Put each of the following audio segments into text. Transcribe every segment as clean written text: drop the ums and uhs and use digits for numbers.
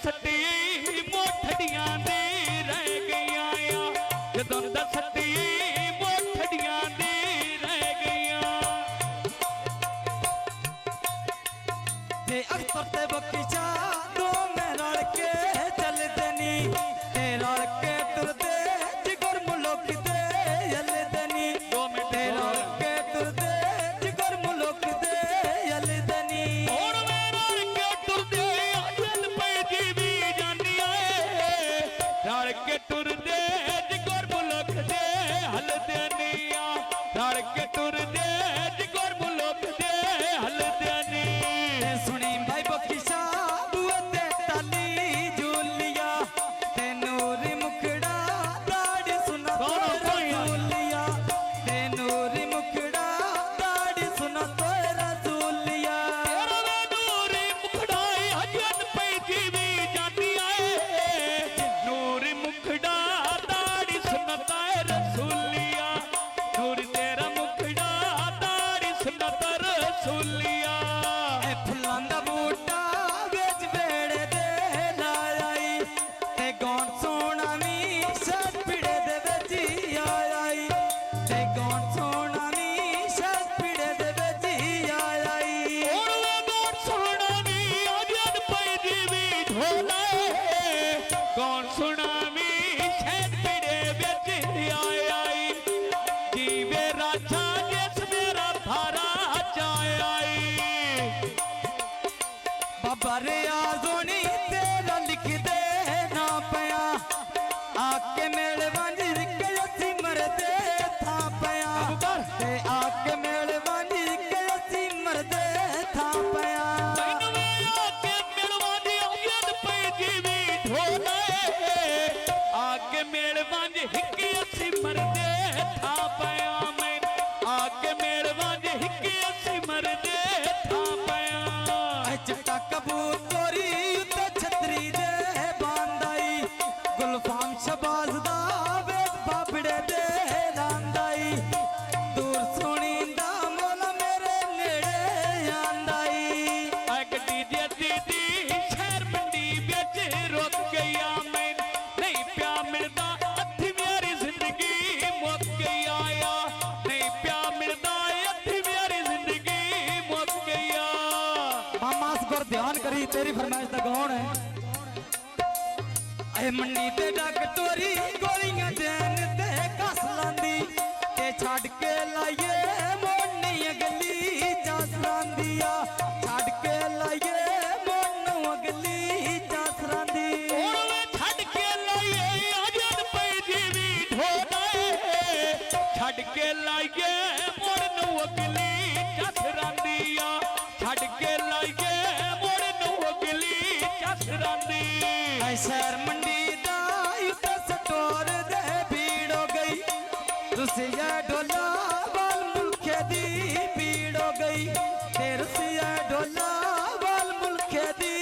दसटी मोठड़ियां दी रह गईयां जदों दसटी मोठड़ियां दी रह गईयां ते अख्तर ते बकीचा दो में रल के चलदे नी ते रल के टुरदे जिगर मुल्क दे चलदे नी ते रल के टुरदे जिगर मुल्क दे चलदे नी हुण वे रल के टुरदे अजल पे जीवी जांदियां रल के टुरदे जिगर मुल्क दे हलदे नी रल के टुरदे जिगर मुल्क दे हलदे नी सुनी भाई बकीचा बुआ ते ताली झूलिया ते नूरी मुखड़ा दाढ़ी सुना रसूलिया ते नूरी मुखड़ा दाढ़ी सुना तो रसूलिया नूरी मुखड़ा हजन पे जीवी जाती आए नूरी मुखड़ा दाढ़ी सुनता है रसूलिया नूरी तेरा मुखड़ा दाढ़ी सुनता रसूलिया फुल्लां दा बूटा बिच बेड़े दे लाई ते गौन सोना मी शत पिड़े दे बिच आई ते गौन सोना मी शत पिड़े दे बिच आई हुण वे गौन सोना नी अजन पे जीवी ढोला कौन सुना मी शहद पिड़े बिच आई जीवे राजा जिस मेरा थारा आई बाबा रियाज़ोनी तेरा लिख दे ना पया आके मेले वांजी के असी मरदे था पया ते आके मेले वांजी के असी मरदे था पया तैनू वे आके मिलवा दी अजन पे जीवी ढोला आके मिलवा दी हिक्की असी मरदे था पया मैं आके मिलवा दी हिक्की असी मरदे था पया चिट्टा कबूतरी उते छतरी दे बांधाई गुलफाम शबाज दा वेद बाबड़े दे लांदाई दूर सुनींदा मोला मेरे नेड़े आंदाई गड्डी दीदी शहर मंडी बिच रुक गईया मैं नहीं प्या मिलदा अथी मेरी जिंदगी मुक गई आया नहीं प्या मिलदा अथी मेरी जिंदगी मुक गईया मामा असगर ध्यान करी तेरी फरमाइश दा कौन है ए मन्नी ते डॉक्टरी गोलियां देन ते कस लांदी ते छड़ के लाइए मोनी अगली चास लांदिया छड़ के लाइए मोनू अगली चास लांदी हुण वे छड़ के लाइए अजन पे जीवी ढोला छड़ के लाइए मोनू अगली चस रांदिया छड़ के लाइए मोनू अगली चस रांदी शहर मंडी दा उते सटोर दे भीड़ हो गई रुसिया ढोला वाल मुल्खे दी भीड़ हो गई ते रुसिया ढोला वाल मुल्खे दी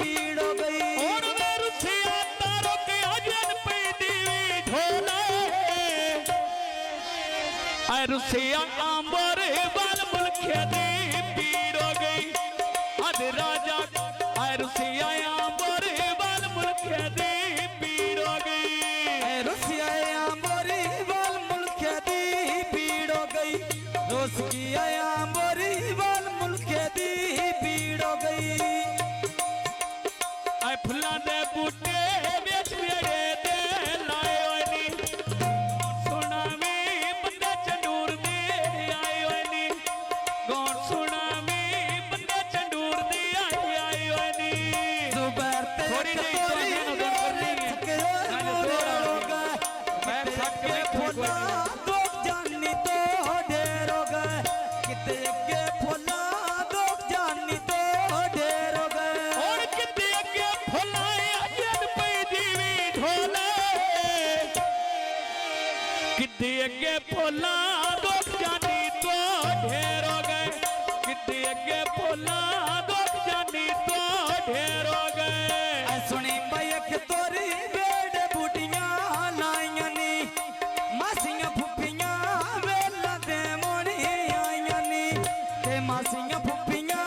भीड़ हो गई हुण वे रुसिया तारो के अजन पे दीवी ढोला ऐ रुसिया आंबर वाल मुल्खे दी भीड़ हो गई अद राजा ऐ रुसिया आंबर वाल मुल्खे दी भीड़ हो गई रुसिया मोरी वाल मुल्खे दी भीड़ हो गई रोस की आया मोरी वाल मुल्खे दी भीड़ हो गई ऐ फुल्लां दे बूटे बिच मेरे दे लाए होए नी सुना मी बंदे चंडूर दे आए होए नी गौर सुना मी बंदे चंडूर दे आए होए नी जुबैर ते थोड़ी नहीं चाहिए ना दोन करनी है मैं सके फुला दो जानी तो ढेर हो गए किते के फुला दो जानी तो ढेर हो गए और किते के फुलाए अजन पे जीवी ढोला किते के फुला दो जानी तो ढेर हो गए किते के फुला दो जानी तो ढेर हो गए सुनी बैक तोरी बेड़े बूटियां लाइया नी मासियां फुफियां वेला दे मोनी आइया नी ते मासियां फुफियां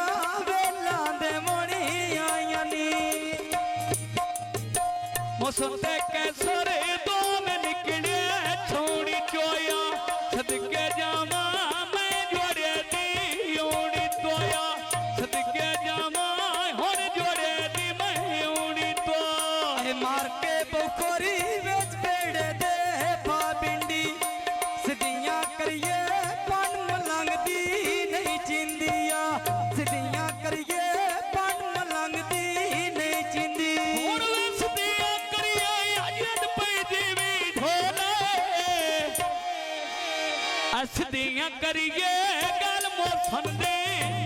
वेला दे मोनी आइया नी मौसम ते कैसर दो में निकले छोड़ी चोया सदके जावा मैं जोड़े दी ओनी तोया सदके जावा हुन जोड़े दी मैं ओनी तो मार के बखोरी बेच पेड़ दे पाबिंडी सिद्धियां करिए पन मलंग दी नहीं चिंदिया सिद्धियां करिए पन मलंग दी नहीं चिंदी हुन सदियां करिए अजद पे जीवी ढोले असदियां करिए गल मोसन दे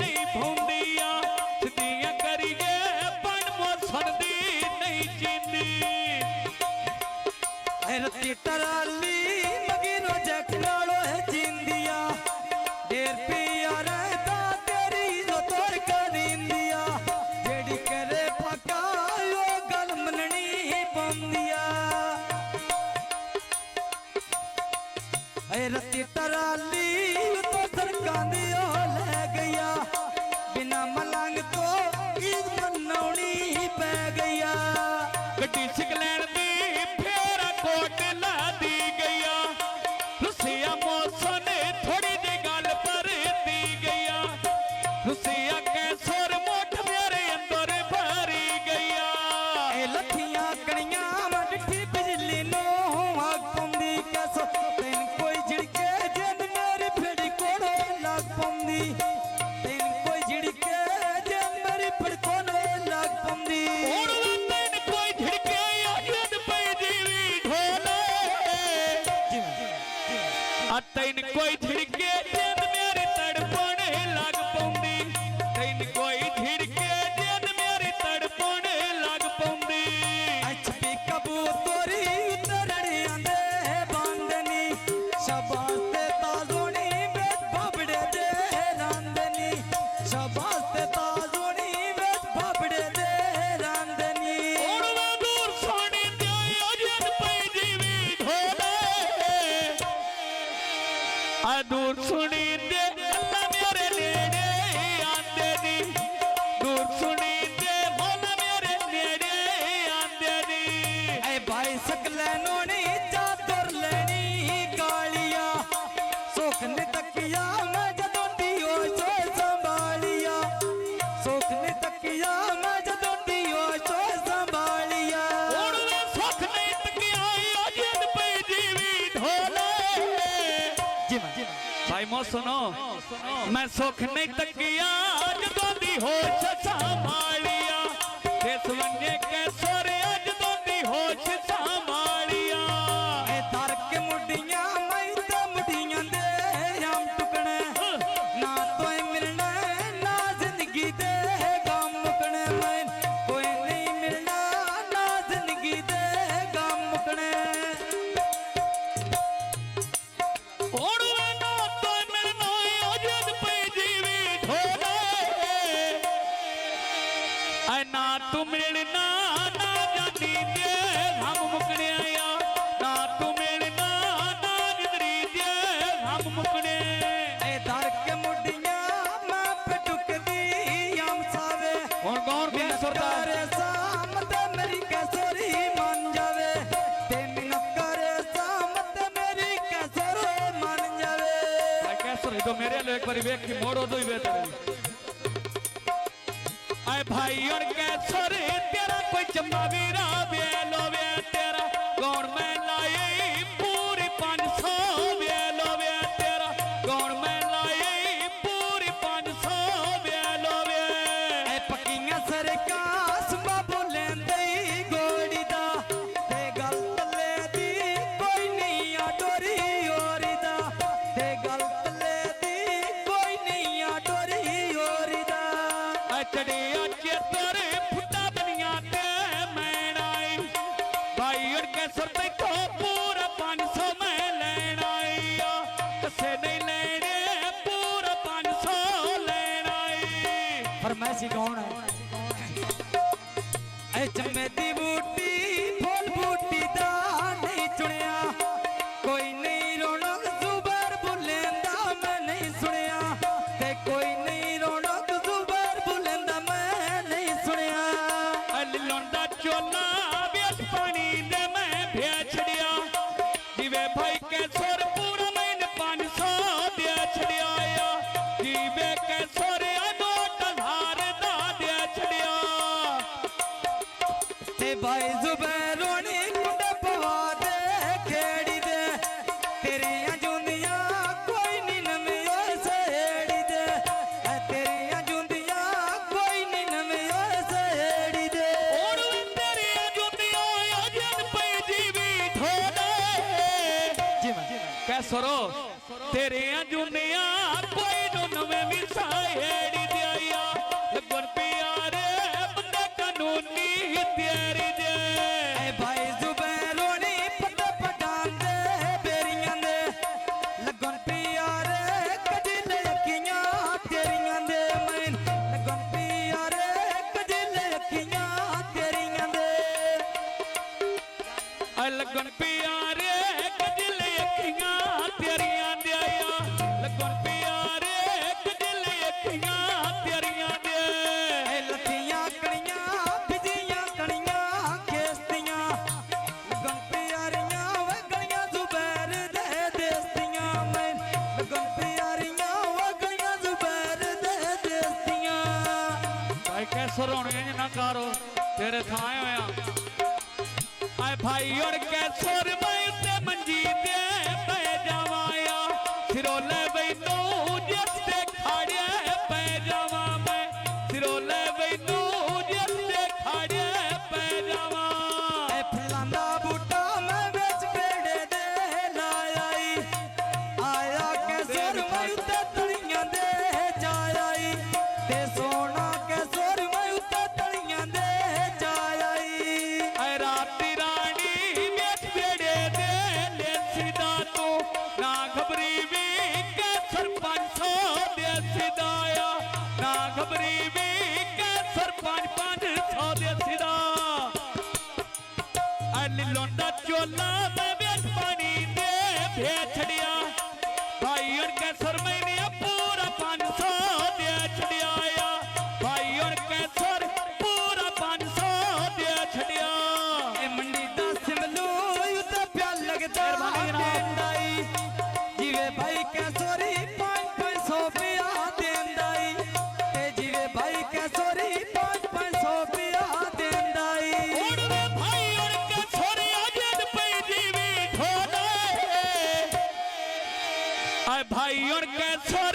नहीं भूंदिया सदियां करिए पन मोसन दी नहीं चिंदी रत्ती टराली मगीनो जखनालो है जिंदिया देर पिया रहता तेरी जो तोड़ कर इंदिया जेड़ी करे पका यो गल मननी बंदिया रत्ती टराली तो सरकांदियो ले गया बिना मलंग तो ईद मनौनी पै गया गड्डी सिकलैन दी फेरा कोट ला दी गया रुसिया मौसन थोड़ी जी गल पर दी गया रुसिया कैसर मोट मेरे अंदर भरी गया लठियां कड़ियां मट्ठी बिजली नो आग पंदी कैसो तेन कोई झिड़के जन मेरी फिड़ी कोड़ो लाग पंदी तेन कोई झिड़के जन मेरी फिड़ी कोड़ो लाग पंदी हुण तैन कोई झिड़के अजद पे जीवी ढोले तैन कोई झिड़के जन मेरी तड़पण लग पौंदी तैन कोई झिड़के जन मेरी तड़पण लग पौंदी छपी कबूतरी उतरड़ी आंदे बांधनी शाबाश ते ताजोनी बेच बाबड़े दे रांधनी शाबाश ते ताजोनी बेच बाबड़े दे रांधनी हुण वे दूर सोनी दे अजद पे जीवी ढोले आ दूर सुनी दे अल्लाह मेरे नेड़े आंदे नी दूर सुनी दे मौला मेरे नेड़े आंदे नी ऐ भाई सकले नोनी चादर लेनी कालिया सुख ने तकिया मैं जदों दी होश संभालिया सुख ने तकिया मैं जदों दी होश संभालिया हुण वे सुख नहीं तकिया अजद पे जीवी ढोले भाई मो सुनो मैं सुख नहीं तकिया जदों दी होश संभालिया देस वन्ने कैसर अजदों दी होश संभालिया ऐ तार के मुडियां मैं ते मुडियां दे हम टुकने ना तोय मिलना ना जिंदगी दे गम मुकने मैं कोई नहीं मिलना ना जिंदगी दे गम मुकने हुण वे ना तो मिलना अजद पे जीवी ढोले ऐ ना तू मिलना ना जानी दे हम मुकने आया ना तू मिलना ना जिंदगी दे हम मुकने ऐ तार के मुडियां मैं पे टुकदी हम सावे हुण गौर दे सरदार करे सामत मेरी कैसरी मान जावे ते मिनत करे सामत मेरी कैसरी मान जावे भाई कैसर तो मेरे लो एक बारी वेख के मोड़ो दो ही बेहतर आए भाई और कैसर तेरा कोई चम्बा वीरा बेलो वे तेरा कौन मैं लाई पूरी 500 बेलो वे तेरा कौन मैं लाई पूरी 500 बेलो वे ऐ पक्कियां सरकास बाबू लेंदे गोड़ी दा ते गल तले दी कोई नहीं आ डोरी ओरी दा ते गल तले दी कोई नहीं आ डोरी ओरी दा चढ़िया चेतर फुटा बनिया ते मैं आई भाई और कैसर ते को पूरा 500 मैं लेना आया कसे नहीं लेने पूरा 500 लेना आई फरमाइशी कौन है ऐ चम्मे दी बूटी फूल बूटी दा नहीं चुनिया कोई नहीं रौनक जुबर बुलेंदा मैं नहीं सुनिया ते कोई नहीं रौनक जुबर बुलेंदा मैं नहीं सुनिया लोंडा चोला बेच पानी ते भाई जुबैर रोनी कुंडे पवा दे खेड़ी दे तेरियां जुंदियां कोई नी नवी ओए सहेड़ी दे तेरियां जुंदियां कोई नी नवी ओए सहेड़ी दे ਹੁਣ ਵੇ ਤੇਰੀਆਂ ਜੁੱਤੀਆਂ ਅਜਨ ਪਈ ਜੀਵੀ ਢੋਲੇ जी मैं कैसरो तेरियां जुंदियां कोई नु नवे विसाहेड़ी दे आया लगन प्यारे बंदे कानूनी तेरी दे ए भाई जुबैर रोनी पता पटान दे बेरियां दे लगन प्यारे कदिल अखियां तेरियां दे मैन लगन प्यारे कदिल अखियां तेरियां दे लगन प्यारे कदिल अखियां तेरियां दे आया लगन प्यारे कदिल अखियां तेरियां दे ए लथियां कणियां बिजियां कणियां खेस्तियां लगन प्यारियां वे गलियां जुबैर दे देस्तियां मैन लगन प्यारियां वे गलियां जुबैर दे देस्तियां भाई कैसर होने इंज ना करो तेरे थाए होया आए भाई और कैसर मैं ते मंजी दे पै जावाया सिरोले बैनू जिसते खाड़े पै जावा मैं सिरोले बैनू जिसते खाड़े पै जावा ए फुलांदा बूटा मैं विच पेड़े दे लायाई आया के सुर मैं उत्ते तलियां दे जायाई ते सोना के सुर मैं उत्ते तलियां दे जायाई आए राती रानी वेच बेड़े दे ले सीधा तू ना घबरी भी कैसर 500 दे सीधाया ना घबरी भी कैसर 500 दे सीधा लोंडा चोला मैं बेच पानी दे भेज छड़िया भाई और कैसर मैंने पूरा 500 दे छड़िया भाई और कैसर पूरा 500 दे छड़िया ए मंडी दा सिमलू उत्ते प्या लगदा देंदाई जीवे भाई के सोरी 500 पिया देंदाई ते जीवे भाई के सोरी 500 पिया देंदाई उड़वे भाई और कैसर अजन पई जीवी ढोले आए भाई और कैसर